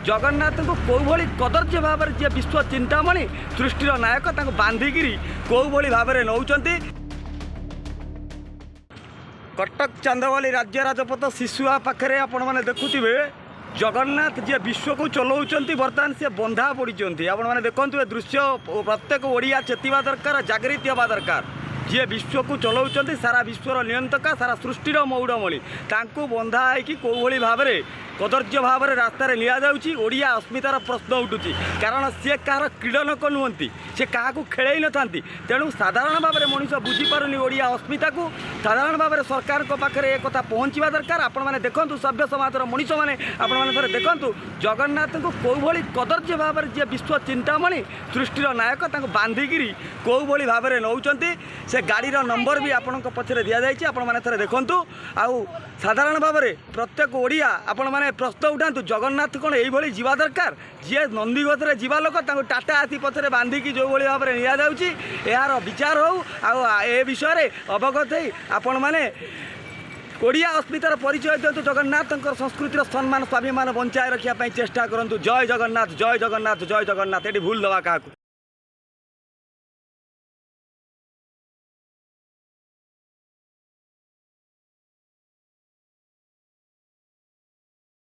जगन्नाथ को कौभली कदर्य भाव में जी विश्व चिंतामणि सृष्टिर नायक बांधिकी कौभली भाव में नौकरी। कटक चांदवाली राज्य राजपथ शिशुआ पाखे आपण मैंने देखुवे जगन्नाथ जी विश्व को चलाऊँच बर्तमान सी बंधा पड़ी आपण मैंने देखु ए दृश्य प्रत्येक ओडिया चेतवा दरकार जागृत हवा दरकार जी विश्व को चलाऊँच सारा विश्वर नियंत्रक सारा सृष्टिर मौड़मणि तांको बंधा है कौभली भाव में कदर्य भाव में रास्तार ओडिया अस्मितार प्रश्न उठुची कारण सी कह क्रीडनक नुहति सी क्या खेल न था तेणु साधारण भाव में मनीष बुझीपारुनि ओडिया अस्मिता को साधारण भाव में सरकार पाखे एक कथा पहुँचवा दरकार। आपण मैंने देखूँ सभ्य समाजर मनीष मैंने आपण मैंने देखूँ जगन्नाथ को कौभली कदर्य भाव में जी विश्व चिंतामणि सृष्टिर नायक बांधिकी कौभली भाव में नौकरी। से गाड़ीर नंबर भी आपण पछरे दि जाए आपण मैंने थे देखूँ आउ साधारण भाव में प्रत्येक ओडिया आपण मैंने प्रश्न उठातु जगन्नाथ कौन यही जीवा दरकार जी नंदीगत जीवा लोक टाटा हाथी पछरे बांधिकी जो भाव में नि यार विचार हो ए विषय अवगत हो आपण मैंने ओडिया अस्मितार परिचय दिंतु जगन्नाथ संस्कृतिर सम्मान स्वाभिमान बंचाए रखापी चेष्टा करूँ। जय जगन्नाथ जय जगन्नाथ जय जगन्नाथ ये भूल दवा क्या।